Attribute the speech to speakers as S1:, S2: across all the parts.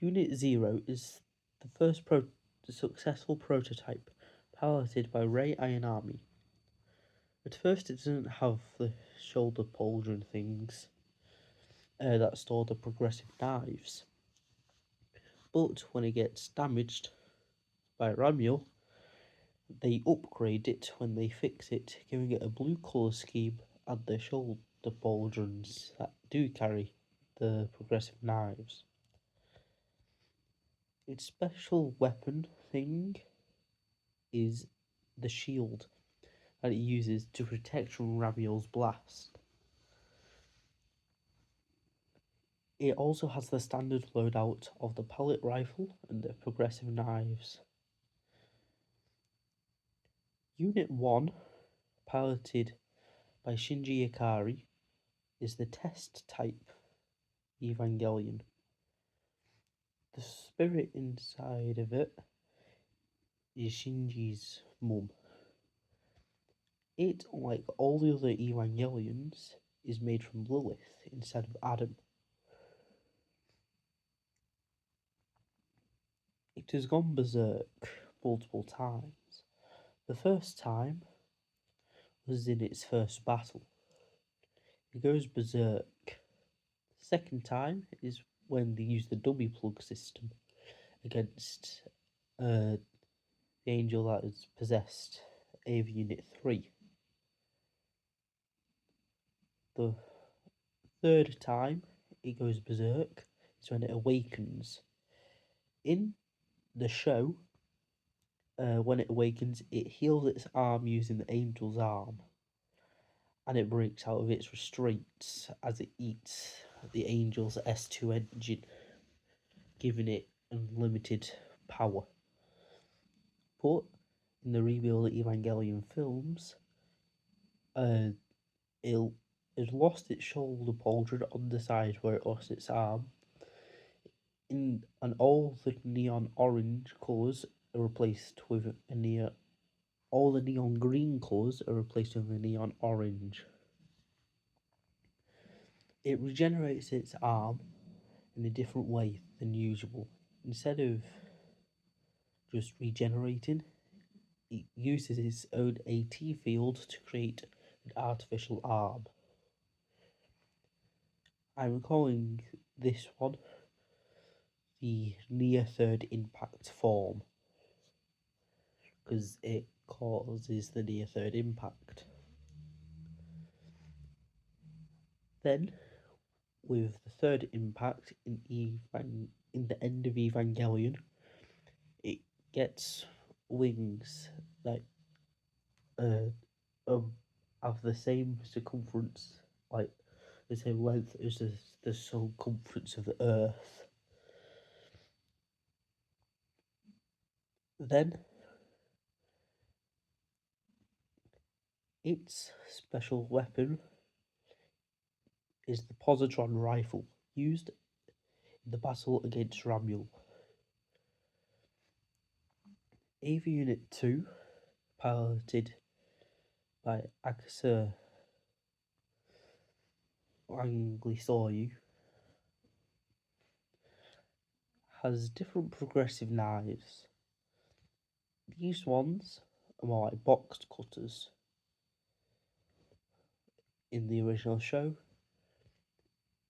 S1: Unit 0 is the first successful prototype piloted by Ray Iron Army. At first it doesn't have the shoulder pauldron things that store the progressive knives, but when it gets damaged by Ramiel, they upgrade it when they fix it, giving it a blue colour scheme and the shoulder pauldrons that do carry the progressive knives. Its special weapon thing is the shield that it uses to protect from Ramiel's blast. It also has the standard loadout of the pellet rifle and the progressive knives. Unit 1, piloted by Shinji Ikari, is the test type Evangelion. The spirit inside of it is Shinji's mum. It, like all the other Evangelions, is made from Lilith instead of Adam. It has gone berserk multiple times. The first time was in its first battle. It goes berserk. The second time is when they use the dummy plug system against the angel that has possessed AV Unit 3. The third time it goes berserk is when it awakens. In the show, when it awakens, it heals its arm using the angel's arm, and it breaks out of its restraints as it eats the angel's S2 engine, giving it unlimited power. But in the rebuild Evangelion films, it has lost its shoulder pauldron on the side where it lost its arm, and all the neon orange colours are replaced with all the neon green colours are replaced with a neon orange. It regenerates its arm in a different way than usual. Instead of just regenerating, it uses its own AT field to create an artificial arm. I'm calling this one the near third impact form, because it causes the near third impact. Then, with the third impact in the end of Evangelion, it gets wings that have the same circumference, like the same length as the circumference of the Earth. Then its special weapon is the positron rifle, used in the battle against Ramiel. AV Unit 2, piloted by Akasa Anglisoyu, has different progressive knives. These ones are more like box cutters. In the original show,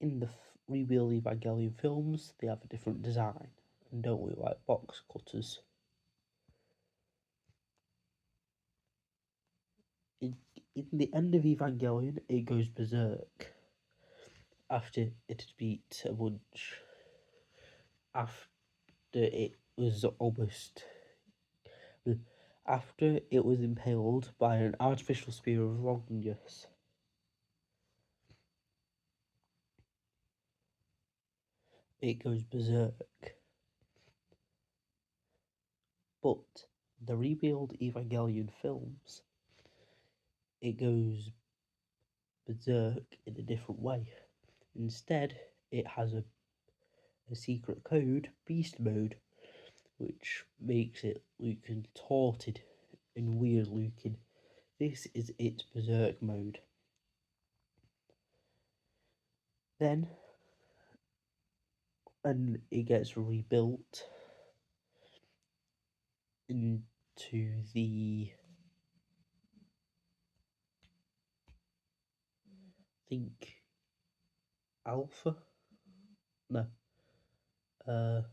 S1: in the rebuild Evangelion films, they have a different design and don't look like box cutters. In the end of Evangelion, it goes berserk after it had beat a bunch. After it was impaled by an artificial spear of Longus. It goes berserk. But the rebuild Evangelion films, it goes berserk in a different way. Instead, it has a secret code, beast mode, which makes it look contorted and weird looking. This is its berserk mode. Then, and it gets rebuilt into the, I think, Alpha? No. And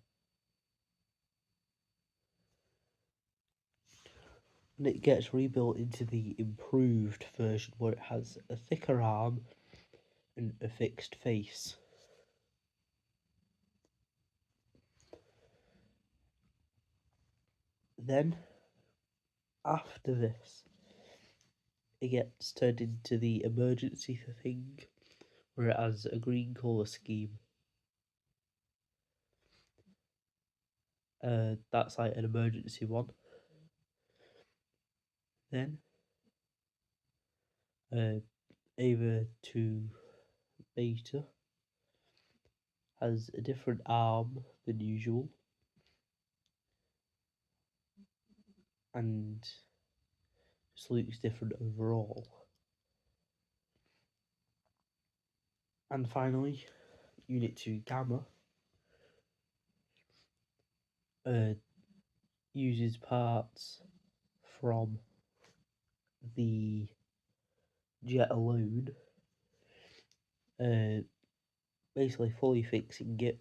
S1: it gets rebuilt into the improved version where it has a thicker arm and a fixed face. Then, after this, it gets turned into the emergency thing where it has a green colour scheme. That's like an emergency one. Then, Ava 2 Beta has a different arm than usual, and just looks different overall. And finally, Unit 2 Gamma uses parts from the jet alone, basically fully fixing it.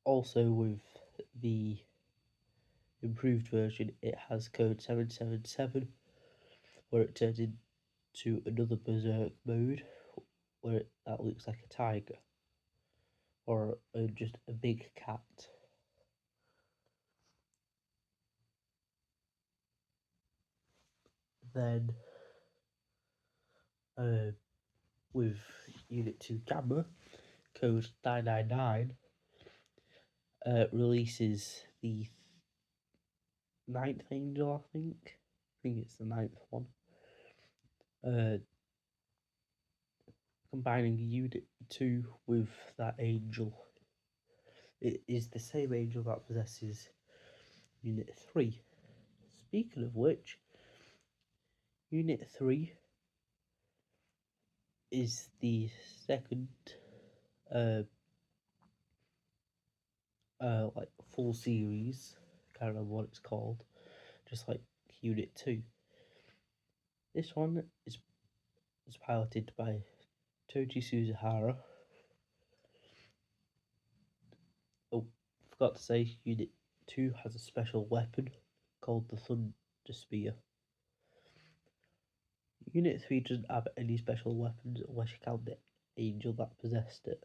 S1: Also with the improved version, it has code 777, where it turns into another berserk mode, where that looks like a tiger, or just a big cat. Then, with Unit 2 Gamma, code 999, releases the ninth angel, I think. I think it's the ninth one. Combining Unit 2 with that angel. It is the same angel that possesses Unit 3. Speaking of which, Unit 3 is the second like full series. I can't remember what it's called. Just like Unit 2. This one is piloted by Toji Suzuhara. Oh, forgot to say, Unit 2 has a special weapon called the Thunder Spear. Unit 3 doesn't have any special weapons unless you count the angel that possessed it.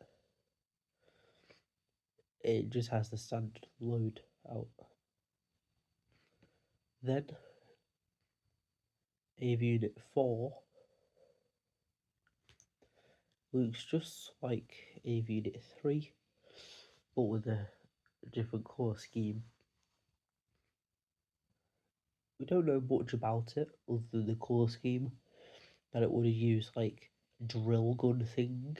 S1: It just has the standard load out. Then, AV Unit 4 looks just like AV Unit 3, but with a different colour scheme. We don't know much about it other than the colour scheme, that it would have used like drill gun thing.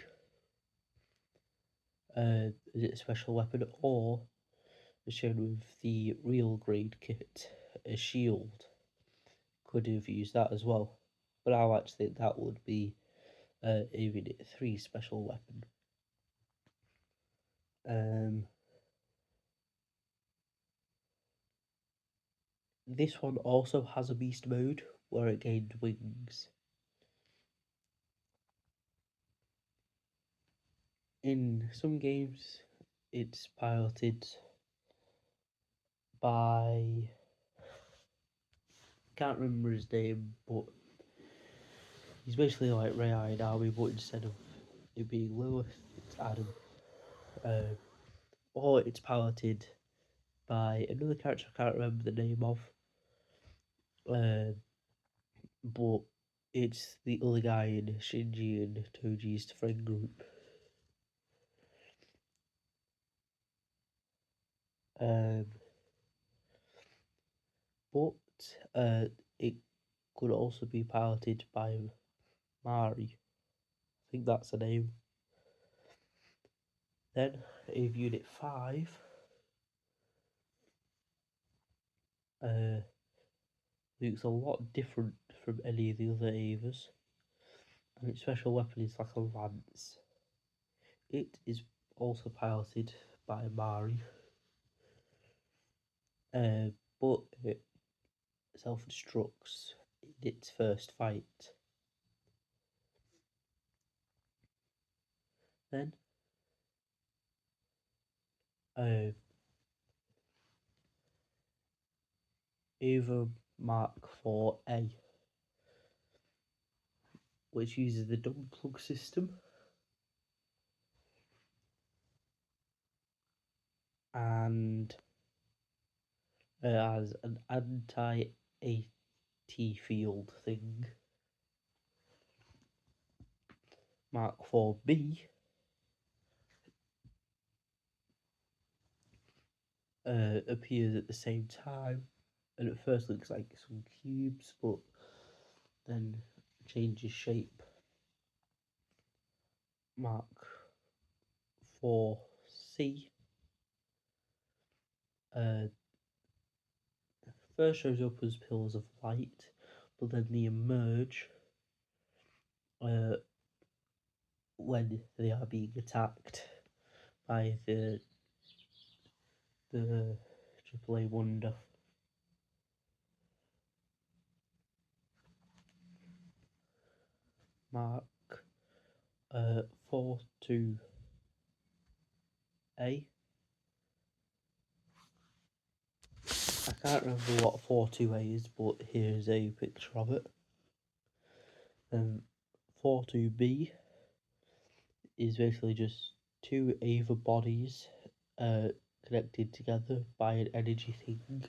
S1: Is it a special weapon, or as shown with the real grade kit, a shield? Could have used that as well, but I like to think that would be a Unit 3 special weapon. This one also has a beast mode where it gained wings. In some games, it's piloted by, can't remember his name, but he's basically like Ray Iron Army, but instead of it being Lilith, it's Adam. Or it's piloted by another character I can't remember the name of. But it's the other guy in Shinji and Toji's friend group. But it could also be piloted by Mari. I think that's the name. Then, of Unit 5, looks a lot different from any of the other Avas, and its special weapon is like a lance. It is also piloted by Mari, but it self-destructs in its first fight. Then, Ava Mark 4A, which uses the double plug system, and has an anti-AT field thing. Mark 4B appears at the same time, and at first looks like some cubes, but then changes shape. Mark 4C first shows up as pillars of light, but then they emerge when they are being attacked by the AAA Wonder. Mark 42A. I can't remember what 42A is, but here's a picture of it. 42B is basically just two Ava bodies connected together by an energy thing.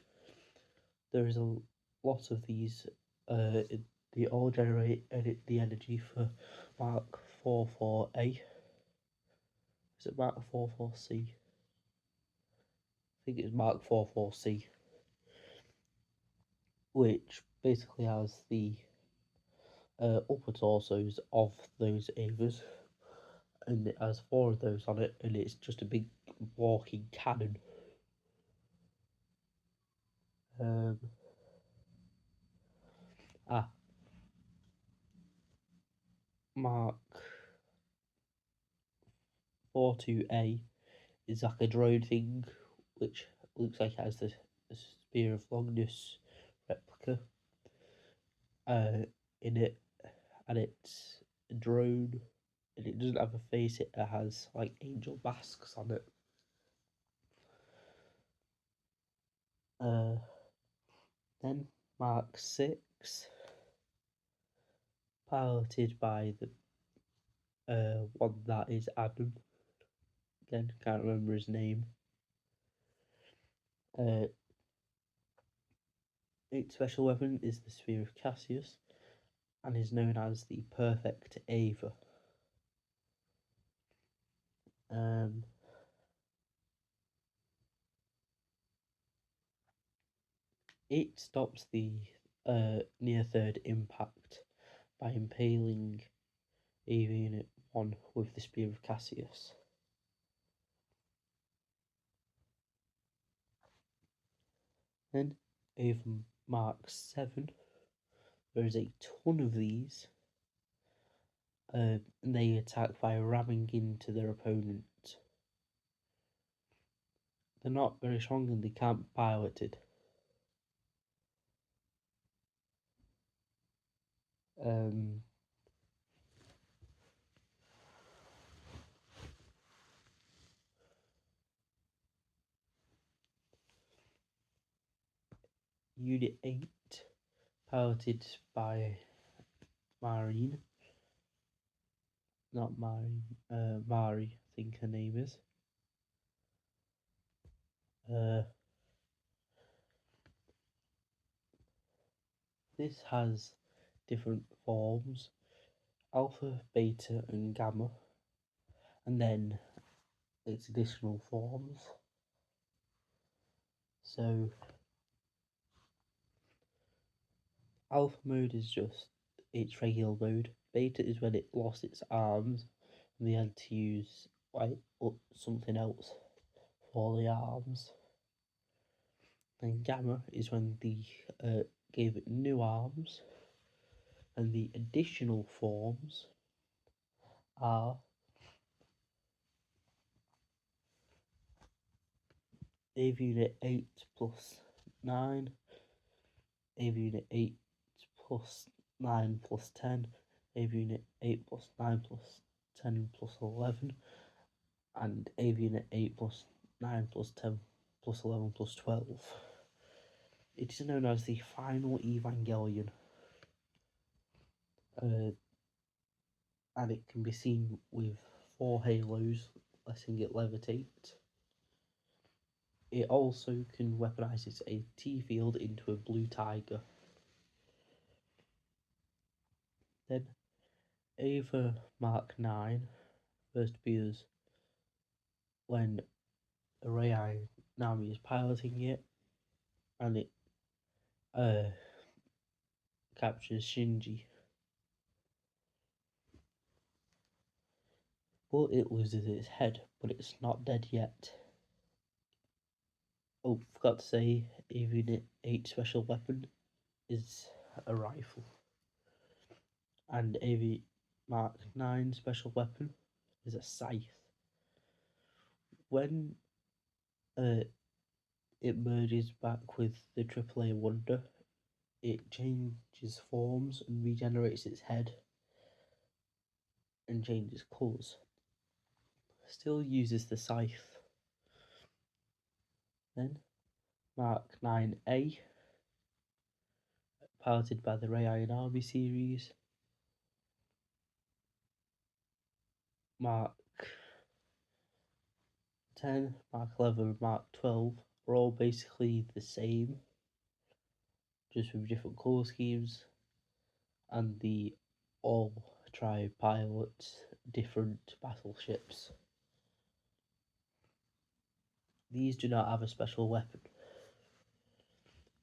S1: There is a lot of these. They all generate the energy for Mark 44A. Is it Mark 44C? I think it's Mark 44C, which basically has the upper torsos of those Avas, and it has 4 of those on it, and it's just a big walking cannon. Mark 42A is like a drone thing, which looks like it has the Spear of Longness replica in it, and it's a drone, and it doesn't have a face, it has like angel masks on it. Then Mark 6, piloted by the one that is Adam. Again, can't remember his name. Its special weapon is the Sphere of Cassius, and is known as the Perfect Ava. It stops the near third impact by impaling Ava Unit 1 with the Spear of Cassius. Then Ava Mark 7, there is a ton of these, and they attack by ramming into their opponent. They're not very strong and they can't be piloted. Unit 8, piloted by Marine. Not Marine, Mari, I think her name is. This has different forms, alpha, beta and gamma, and then its additional forms. So alpha mode is just its regular mode, beta is when it lost its arms and they had to use like something else for the arms, Then Gamma is when the gave it new arms, and the additional forms are AV Unit 8 plus 9, AV Unit 8 plus 9 plus 10, AV Unit 8 plus 9 plus 10 plus 11, and AV Unit 8 plus 9 plus 10 plus 11 plus 12. It is known as the final Evangelion, and it can be seen with 4 halos, letting it levitate. It also can weaponize its AT field into a blue tiger. Then Ava Mark 9 first appears when Arei Nami is piloting it, and it captures Shinji. But it loses its head, but it's not dead yet. Oh, forgot to say, AV Unit 8 special weapon is a rifle. And AV Mark 9 special weapon is a scythe. When it merges back with the AAA Wonder, it changes forms and regenerates its head and changes colours. Still uses the scythe. Then Mark 9A, piloted by the Rei Iron Army series. Mark 10, Mark 11, Mark 12 are all basically the same, just with different colour schemes, and the all try pilot different battleships. These do not have a special weapon,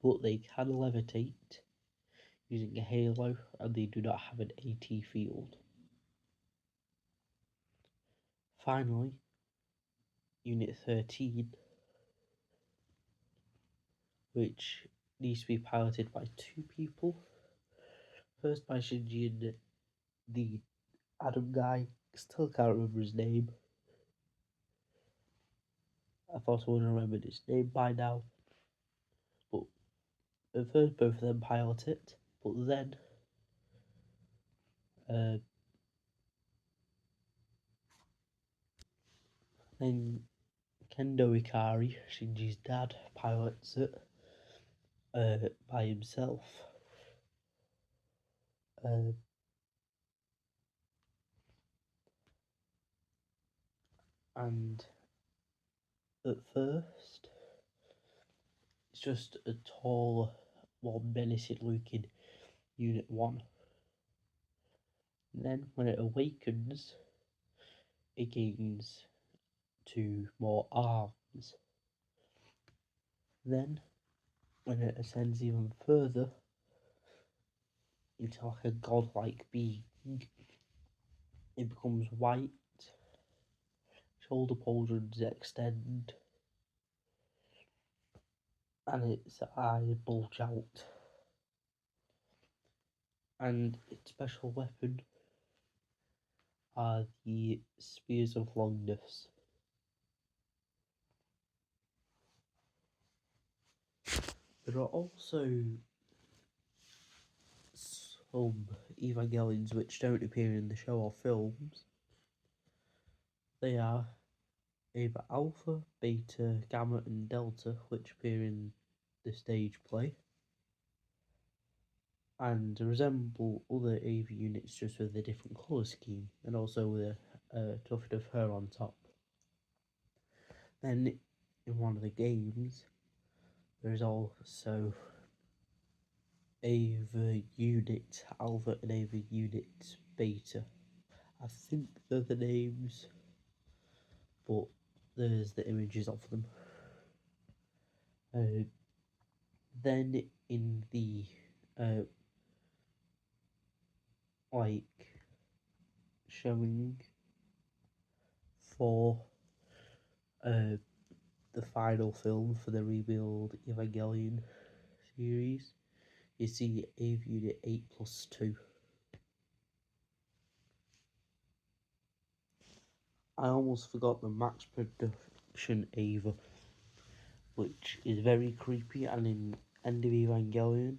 S1: but they can levitate using a halo, and they do not have an AT field. Finally, Unit 13, which needs to be piloted by 2 people. First by Shinji and the Adam guy, still can't remember his name. I thought I would have remembered his name by now. But at first both of them pilot it, but then Kendo Ikari, Shinji's dad, pilots it by himself. And at first, it's just a tall, more menacing looking Unit 1. And then when it awakens, it gains 2 more arms. Then, when it ascends even further into like a godlike being, it becomes white, shoulder pauldrons extend, and its eyes bulge out. And its special weapon are the Spears of Longness. There are also some evangelions which don't appear in the show or films. They are either Alpha, Beta, Gamma and Delta, which appear in the stage play, and resemble other AV units just with a different colour scheme, and also with a tuft of hair on top. Then, in one of the games, there is also Ava Unit Alpha and Ava Unit Beta. I think they're the names, but there's the images of them. Then in the showing for the final film for the rebuild Evangelion series. You see Ave Unit 8+2. I almost forgot the Max Production Ava, which is very creepy, and in End of Evangelion,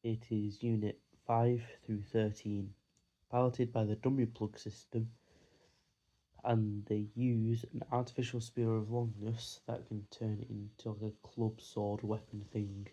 S1: it is Unit 5 through 13, piloted by the dummy plug system, and they use an artificial spear of longness that can turn into like a club sword weapon thing.